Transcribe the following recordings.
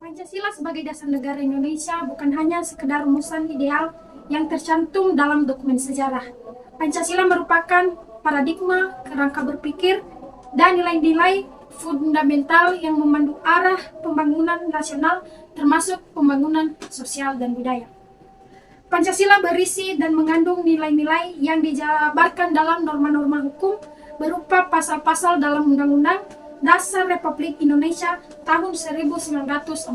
Pancasila sebagai dasar negara Indonesia bukan hanya sekedar rumusan ideal yang tercantum dalam dokumen sejarah. Pancasila merupakan paradigma, kerangka berpikir, dan nilai-nilai fundamental yang memandu arah pembangunan nasional termasuk pembangunan sosial dan budaya. Pancasila berisi dan mengandung nilai-nilai yang dijabarkan dalam norma-norma hukum berupa pasal-pasal dalam Undang-Undang Dasar Republik Indonesia tahun 1945.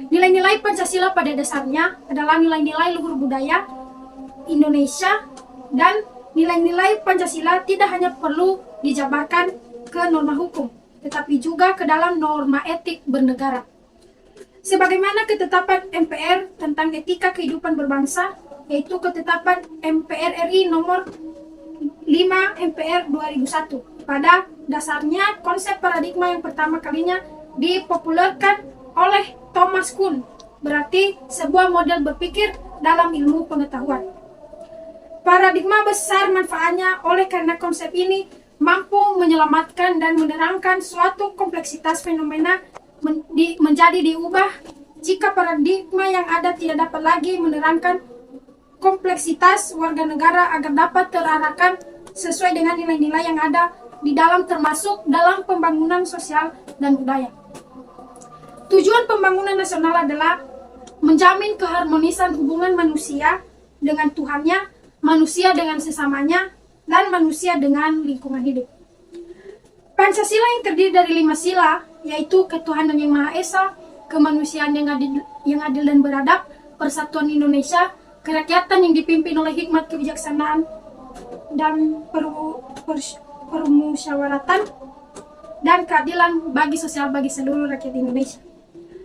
Nilai-nilai Pancasila pada dasarnya adalah nilai-nilai luhur budaya Indonesia, dan nilai-nilai Pancasila tidak hanya perlu dijabarkan ke norma hukum, tetapi juga ke dalam norma etik bernegara. Sebagaimana ketetapan MPR tentang etika kehidupan berbangsa, yaitu ketetapan MPR RI nomor 5 MPR 2001. Pada dasarnya, konsep paradigma yang pertama kalinya dipopulerkan oleh Thomas Kuhn, berarti sebuah model berpikir dalam ilmu pengetahuan. Paradigma besar manfaatnya oleh karena konsep ini mampu menyelamatkan dan menerangkan suatu kompleksitas fenomena menjadi diubah jika paradigma yang ada tidak dapat lagi menerangkan kompleksitas warga negara agar dapat terarahkan sesuai dengan nilai-nilai yang ada di dalam, termasuk dalam pembangunan sosial dan budaya. Tujuan pembangunan nasional adalah menjamin keharmonisan hubungan manusia dengan Tuhannya, manusia dengan sesamanya, dan manusia dengan lingkungan hidup. Pancasila yang terdiri dari 5 sila, yaitu ketuhanan yang Maha Esa, kemanusiaan yang adil dan beradab, persatuan Indonesia, kerakyatan yang dipimpin oleh hikmat kebijaksanaan dan permusyawaratan, dan keadilan bagi sosial bagi seluruh rakyat Indonesia,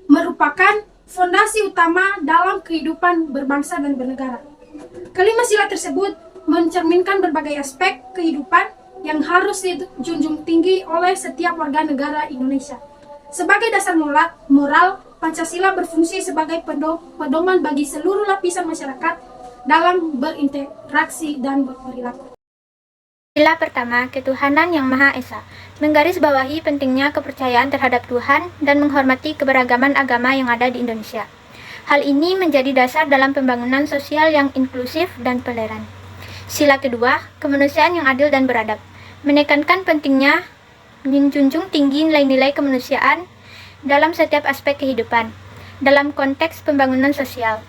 merupakan fondasi utama dalam kehidupan berbangsa dan bernegara. Kelima sila tersebut mencerminkan berbagai aspek kehidupan yang harus dijunjung tinggi oleh setiap warga negara Indonesia. Sebagai dasar moral, Pancasila berfungsi sebagai pedoman bagi seluruh lapisan masyarakat dalam berinteraksi dan berperilaku. Sila pertama, ketuhanan yang Maha Esa, menggarisbawahi pentingnya kepercayaan terhadap Tuhan dan menghormati keberagaman agama yang ada di Indonesia. Hal ini menjadi dasar dalam pembangunan sosial yang inklusif dan toleran. Sila kedua, kemanusiaan yang adil dan beradab, menekankan pentingnya menjunjung tinggi nilai-nilai kemanusiaan dalam setiap aspek kehidupan, dalam konteks pembangunan sosial.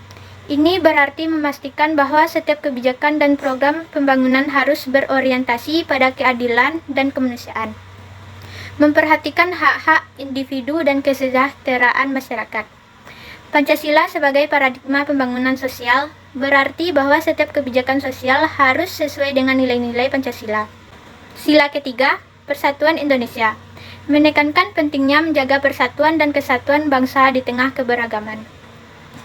Ini berarti memastikan bahwa setiap kebijakan dan program pembangunan harus berorientasi pada keadilan dan kemanusiaan, memperhatikan hak-hak individu dan kesejahteraan masyarakat. Pancasila sebagai paradigma pembangunan sosial berarti bahwa setiap kebijakan sosial harus sesuai dengan nilai-nilai Pancasila. Sila ketiga, persatuan Indonesia, menekankan pentingnya menjaga persatuan dan kesatuan bangsa di tengah keberagaman.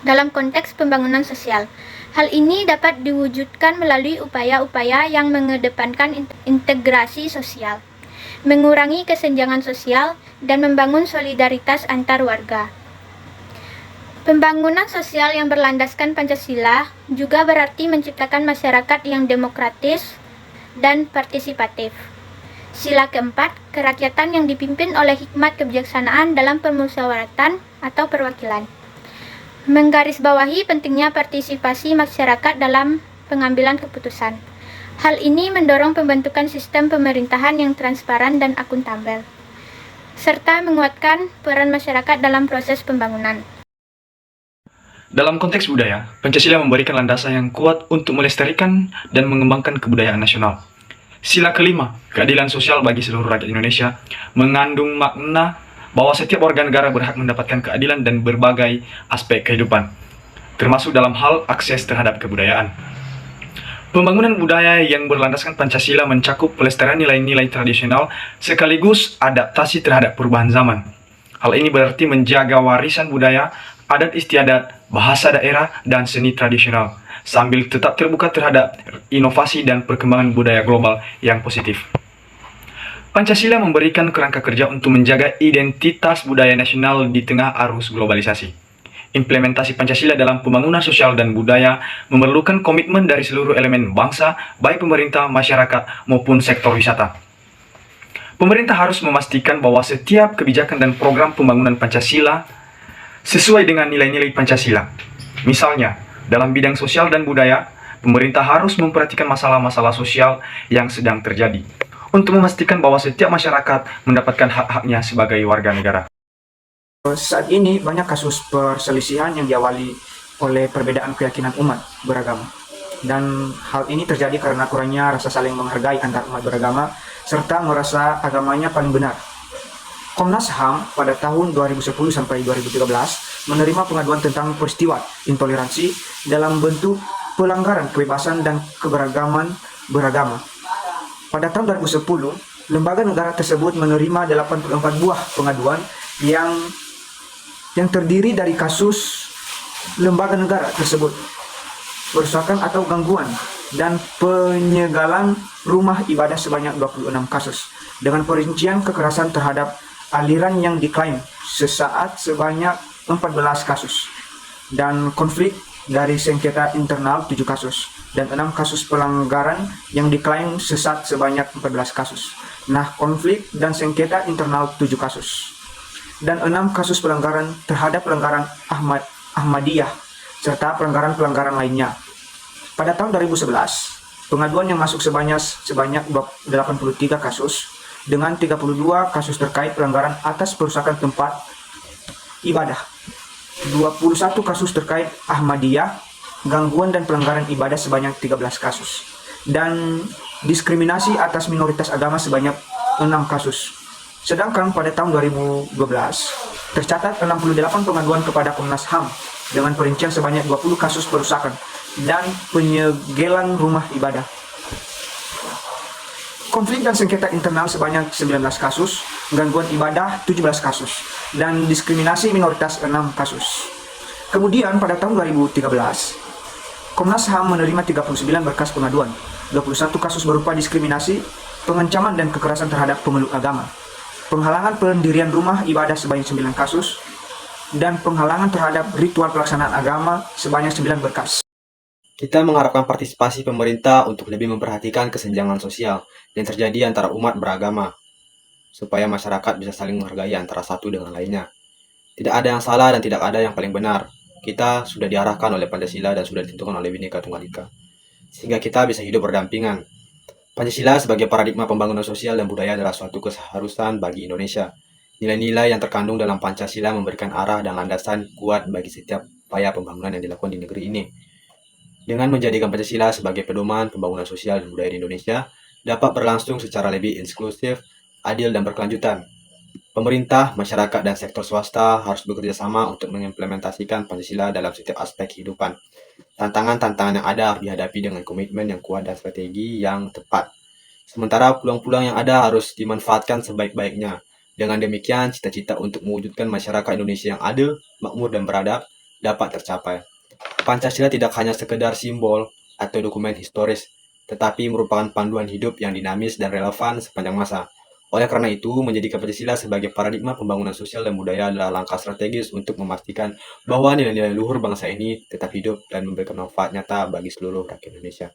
Dalam konteks pembangunan sosial, hal ini dapat diwujudkan melalui upaya-upaya yang mengedepankan integrasi sosial, mengurangi kesenjangan sosial, dan membangun solidaritas antar warga. Pembangunan sosial yang berlandaskan Pancasila juga berarti menciptakan masyarakat yang demokratis dan partisipatif. Sila keempat, kerakyatan yang dipimpin oleh hikmat kebijaksanaan dalam permusyawaratan atau perwakilan, menggarisbawahi pentingnya partisipasi masyarakat dalam pengambilan keputusan. Hal ini mendorong pembentukan sistem pemerintahan yang transparan dan akuntabel, serta menguatkan peran masyarakat dalam proses pembangunan. Dalam konteks budaya, Pancasila memberikan landasan yang kuat untuk melestarikan dan mengembangkan kebudayaan nasional. Sila kelima, keadilan sosial bagi seluruh rakyat Indonesia, mengandung makna bahwa setiap warga negara berhak mendapatkan keadilan dan berbagai aspek kehidupan, termasuk dalam hal akses terhadap kebudayaan. Pembangunan budaya yang berlandaskan Pancasila mencakup pelestarian nilai-nilai tradisional sekaligus adaptasi terhadap perubahan zaman. Hal ini berarti menjaga warisan budaya, adat istiadat, bahasa daerah, dan seni tradisional, sambil tetap terbuka terhadap inovasi dan perkembangan budaya global yang positif. Pancasila memberikan kerangka kerja untuk menjaga identitas budaya nasional di tengah arus globalisasi. Implementasi Pancasila dalam pembangunan sosial dan budaya memerlukan komitmen dari seluruh elemen bangsa, baik pemerintah, masyarakat, maupun sektor wisata. Pemerintah harus memastikan bahwa setiap kebijakan dan program pembangunan Pancasila sesuai dengan nilai-nilai Pancasila. Misalnya, dalam bidang sosial dan budaya, pemerintah harus memperhatikan masalah-masalah sosial yang sedang terjadi untuk memastikan bahwa setiap masyarakat mendapatkan hak-haknya sebagai warga negara. Saat ini banyak kasus perselisihan yang diawali oleh perbedaan keyakinan umat beragama. Dan hal ini terjadi karena kurangnya rasa saling menghargai antar umat beragama serta merasa agamanya paling benar. Komnas HAM pada tahun 2010 sampai 2013 menerima pengaduan tentang peristiwa intoleransi dalam bentuk pelanggaran kebebasan dan keberagaman beragama. Pada tahun 2010, lembaga negara tersebut menerima 84 buah pengaduan yang terdiri dari kasus lembaga negara tersebut, perusakan atau gangguan, dan penyegalan rumah ibadah sebanyak 26 kasus, dengan perincian kekerasan terhadap aliran yang diklaim sesaat sebanyak 14 kasus, dan konflik dari sengketa internal 7 kasus, dan 6 kasus pelanggaran yang diklaim sesat sebanyak 14 kasus. Nah, konflik dan sengketa internal 7 kasus, dan 6 kasus pelanggaran terhadap pelanggaran Ahmadiyah, serta pelanggaran-pelanggaran lainnya. Pada tahun 2011, pengaduan yang masuk sebanyak 83 kasus, dengan 32 kasus terkait pelanggaran atas perusakan tempat ibadah, 21 kasus terkait Ahmadiyah, gangguan dan pelanggaran ibadah sebanyak 13 kasus, dan diskriminasi atas minoritas agama sebanyak 6 kasus. Sedangkan pada tahun 2012, tercatat 68 pengaduan kepada Komnas HAM dengan perincian sebanyak 20 kasus perusakan dan penyegelan rumah ibadah. Konflik dan sengketa internal sebanyak 19 kasus, gangguan ibadah 17 kasus, dan diskriminasi minoritas 6 kasus. Kemudian pada tahun 2013, Komnas HAM menerima 39 berkas pengaduan, 21 kasus berupa diskriminasi, pengancaman dan kekerasan terhadap pemeluk agama, penghalangan pendirian rumah ibadah sebanyak 9 kasus, dan penghalangan terhadap ritual pelaksanaan agama sebanyak 9 berkas. Kita mengharapkan partisipasi pemerintah untuk lebih memperhatikan kesenjangan sosial yang terjadi antara umat beragama, supaya masyarakat bisa saling menghargai antara satu dengan lainnya. Tidak ada yang salah dan tidak ada yang paling benar. Kita sudah diarahkan oleh Pancasila dan sudah ditentukan oleh Bhinneka Tunggal Ika, sehingga kita bisa hidup berdampingan. Pancasila sebagai paradigma pembangunan sosial dan budaya adalah suatu keharusan bagi Indonesia. Nilai-nilai yang terkandung dalam Pancasila memberikan arah dan landasan kuat bagi setiap upaya pembangunan yang dilakukan di negeri ini. Dengan menjadikan Pancasila sebagai pedoman pembangunan sosial dan budaya di Indonesia, dapat berlangsung secara lebih inklusif, adil, dan berkelanjutan. Pemerintah, masyarakat, dan sektor swasta harus bekerja sama untuk mengimplementasikan Pancasila dalam setiap aspek kehidupan. Tantangan-tantangan yang ada harus dihadapi dengan komitmen yang kuat dan strategi yang tepat. Sementara peluang-peluang yang ada harus dimanfaatkan sebaik-baiknya. Dengan demikian, cita-cita untuk mewujudkan masyarakat Indonesia yang adil, makmur, dan beradab dapat tercapai. Pancasila tidak hanya sekedar simbol atau dokumen historis, tetapi merupakan panduan hidup yang dinamis dan relevan sepanjang masa. Oleh karena itu, menjadikan Pancasila sebagai paradigma pembangunan sosial dan budaya adalah langkah strategis untuk memastikan bahwa nilai-nilai luhur bangsa ini tetap hidup dan memberikan manfaat nyata bagi seluruh rakyat Indonesia.